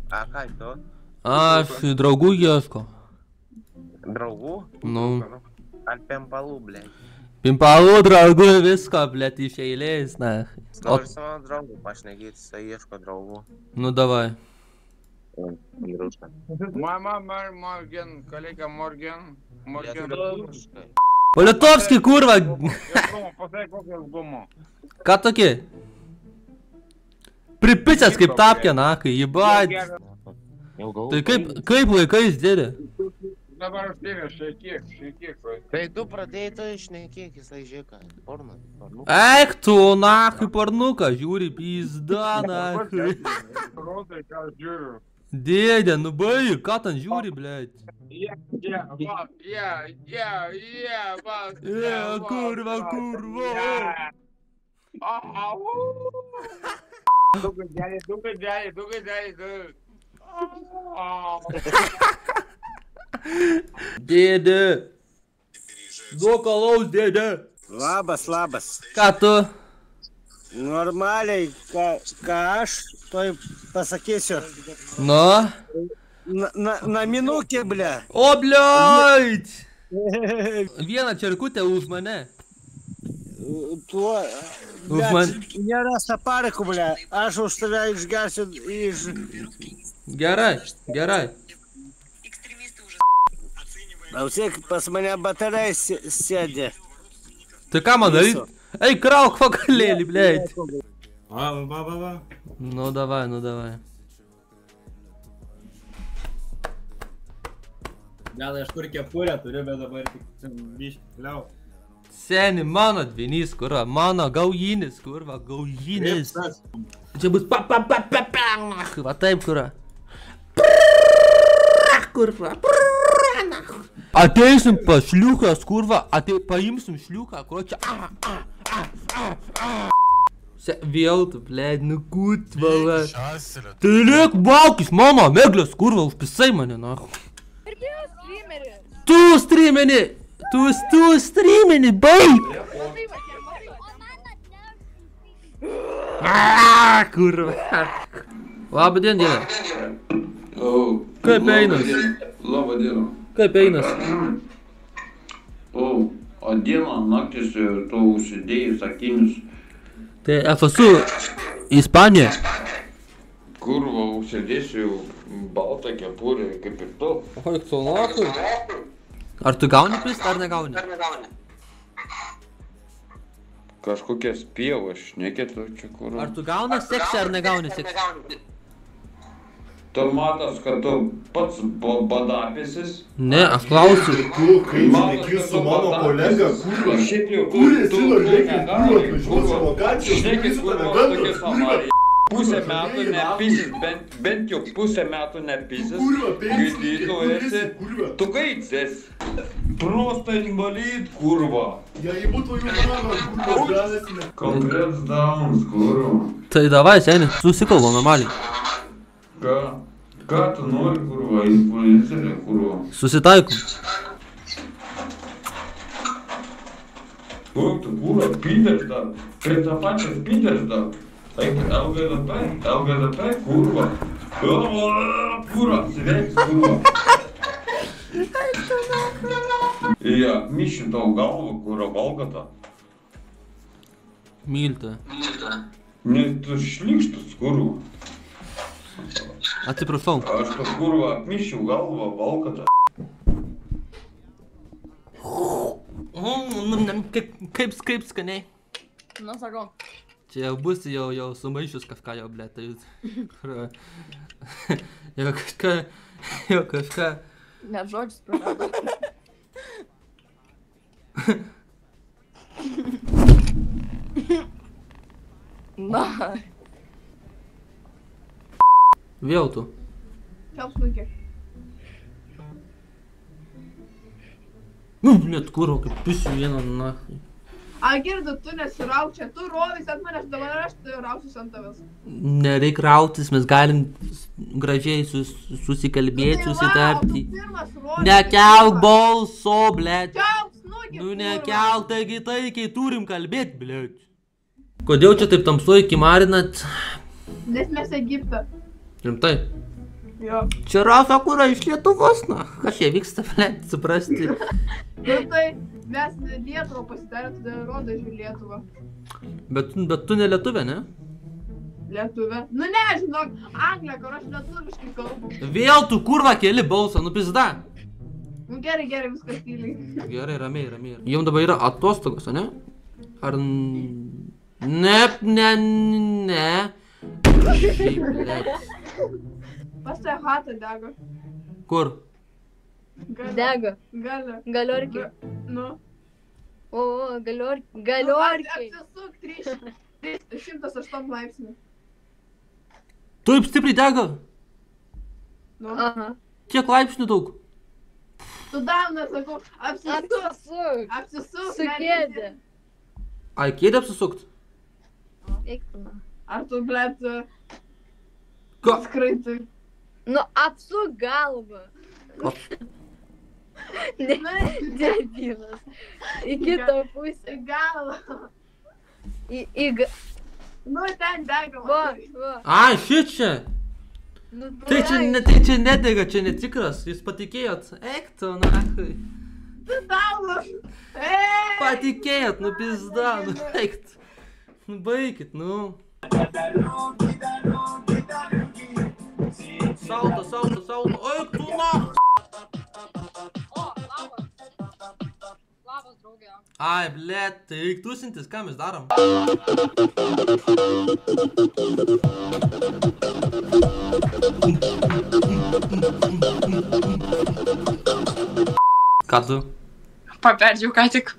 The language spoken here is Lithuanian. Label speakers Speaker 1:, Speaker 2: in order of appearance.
Speaker 1: A ką tu?
Speaker 2: Aš draugų ieško.
Speaker 1: Draugų?
Speaker 2: Nu.
Speaker 1: Ar pimpalų, blė?
Speaker 2: Pimpalų draugų visko, blėt, iš eilės, na.
Speaker 1: Noriu su mano draugu pašnekėti, jisai ieško draugų.
Speaker 2: Nu, davai.
Speaker 3: Mama, Morgan, kolega Morgan.
Speaker 2: Politovski, kurva.
Speaker 3: Pasai kokias gumo.
Speaker 2: Ką tokie? Pripicęs kaip tapkė, na, kai jį bat. Tai kaip laikais, dėdė?
Speaker 3: Dabar aš tėvė, šeikiek.
Speaker 1: Tai tu pradėjai to išnekėk, jisai žiūrėka. Porno.
Speaker 2: Eik tu, na, kaip pornuką, žiūri, pizda, na.
Speaker 3: Rodai, ką aš žiūriu.
Speaker 2: Dėdė, nu baig, ką ten žiūri, blėt? Kurva.
Speaker 3: Du gaideliai.
Speaker 2: Dėdė. Duok alaus, dėdė.
Speaker 4: Labas.
Speaker 2: Ką tu?
Speaker 4: Normaliai, ką aš toj pasakysiu.
Speaker 2: Nu?
Speaker 4: Naminukė, ble.
Speaker 2: O, bliait! Vieną čerkutę už mane.
Speaker 4: Tuo, ble, nėra saparikų, ble. Aš už tave išgersiu iš...
Speaker 2: Gerai.
Speaker 4: Klausyk, pas mane batarai sėdė.
Speaker 2: Tai ką man daryt? Ei, krauk pakalėlį, blėt.
Speaker 5: Va.
Speaker 2: Nu, davai.
Speaker 5: Gal aš kur kepurę turiu, bet dabar tik biškį liau.
Speaker 2: Seni, mano dvinys, kurva, mano gaujinis, kurva, gaujinis. Čia bus va taip, kurva. Kurva. Ateisim pas šliukas, kurva, paimsim šliuką, kurva čia. Vėl tu, blėd, nu kūt, vala. Tai liek baukis, mama, meglės, kurva, užpisai mane, na. Tu streamini, baig! Kurva. Labą dieną, dėlė. Kaip einas?
Speaker 6: Labą dieną.
Speaker 2: Kaip einas?
Speaker 6: O dieną, naktis, tu užsidėjai sakinius.
Speaker 2: Tai aš esu Ispanija.
Speaker 6: Kurva, užsidėsiu baltą kepurę, kaip ir tu.
Speaker 2: Oi, tu lakui. Ar tu gauni prist, ar negauni?
Speaker 6: Kažkokias pievas šnekėtų čia, kurva.
Speaker 2: Ar tu gauni seksį, ar negauni seksį?
Speaker 6: Tu matas, kad tu pats badapisis.
Speaker 2: Ne, aš klausiu.
Speaker 5: Tu, kai šneki su mano kolega, kurva.
Speaker 6: Šiaip jau,
Speaker 5: Kuris įlaikai, kurva, atvažiuos lokacijos,
Speaker 6: šnekis, kurva, tokias amarijas. Pusę metų nepisis, bent jau pusę metų nepisis. Gydytų esi. Tu gaitsės. Просто инвалид, kurva.
Speaker 5: Я ебу твою маму, kurva, žalesnė.
Speaker 6: Конкрет даунс, kurva.
Speaker 2: Tai davai, seni, susikalbam normaliai.
Speaker 6: Ką tu nori, kurva, influencerė, kurva?
Speaker 2: Susitaikom.
Speaker 6: Kur tu, kurva, Peters dar. Prie tą pačią Peters dar. LGBT, kurva. Kurva, sveiks, kurva. Ja, mišiu tau galvą, kurva, valgata.
Speaker 2: Mylta.
Speaker 6: Nes tu šlikštus, kurva.
Speaker 2: Atsiprašau.
Speaker 6: Aš tas, kurva, apmišiu galvą, valgata.
Speaker 2: Kaip skaniai.
Speaker 7: Nu, sakau.
Speaker 2: Čia jau bus jau sumaišius kažką jau, blėt, tai jau kažką.
Speaker 7: Net žodžius praradau. Na.
Speaker 2: Vėl tu.
Speaker 7: Čiau smūkė.
Speaker 2: Nu, blėt, kurva, kaip pisiu vieną, na.
Speaker 7: Agirdu, tu nesirauk čia, tu rovis ant manęs, dabar aš rausius ant tavęs.
Speaker 2: Nereik rautis, mes galim gražiai susikalbėti, susitarti. Nekelk balso, blėt.
Speaker 7: Čiau smūkė.
Speaker 2: Nu, nekelk, taigi taikiai turim kalbėti, blėt. Kodėl čia taip tamsuoji kimarinat?
Speaker 7: Nes mes Egipte.
Speaker 2: Rimtai?
Speaker 7: Jo.
Speaker 2: Čia Rafa, kur iš Lietuvos, na? Kas čia vyksta, blėt, suprasti.
Speaker 7: Nu tai mes Lietuvą pasidarė, tada rodo žiūrė Lietuvą.
Speaker 2: Bet tu ne lietuvė, ne?
Speaker 7: Lietuvė. Nu ne, žinok, Anglija, kur aš lietuviškai kalbu.
Speaker 2: Vėl tu kurva keli balsą, nu pizda.
Speaker 7: Nu gerai, viskas tyliai.
Speaker 2: Gerai, ramiai. Jums dabar yra atostogos, ne? Ar... Ne. Šiaip, blėt.
Speaker 7: Pas tai hata dega.
Speaker 2: Kur?
Speaker 8: Dega. Galiorkiai.
Speaker 7: Nu.
Speaker 8: O, galiorkiai.
Speaker 7: Apsisuk 108 laipsnių.
Speaker 2: Taip stipriai dega?
Speaker 7: Nu.
Speaker 8: Aha.
Speaker 2: Kiek laipsnių daug?
Speaker 7: Tu dauna, sakau, apsisuk.
Speaker 8: Apsisuk. Su kėdė.
Speaker 2: Ai, kėdė apsisukt?
Speaker 8: Eiktina.
Speaker 7: Ar tu, blėt,
Speaker 2: Ką?
Speaker 7: skraitai?
Speaker 8: Nu, apsuk galvą. Ne, debilas. Į kitą pusę.
Speaker 7: Į galą. Nu, ten dega.
Speaker 8: Va.
Speaker 2: Ai, šičia.
Speaker 8: Nu,
Speaker 2: Tai čia nedega, čia netikras. Jūs patikėjot. Eik tu, nachai.
Speaker 7: Tu tau.
Speaker 2: Patikėjot, nu pizda, nu eik tu. Nu baikit, nu. Salto. Eik tu, nach.
Speaker 8: Labas, draugė.
Speaker 2: Ai, blėt, tai reik tusintis, ką mes darom? Ką tu?
Speaker 9: Paperdžiau ką tik.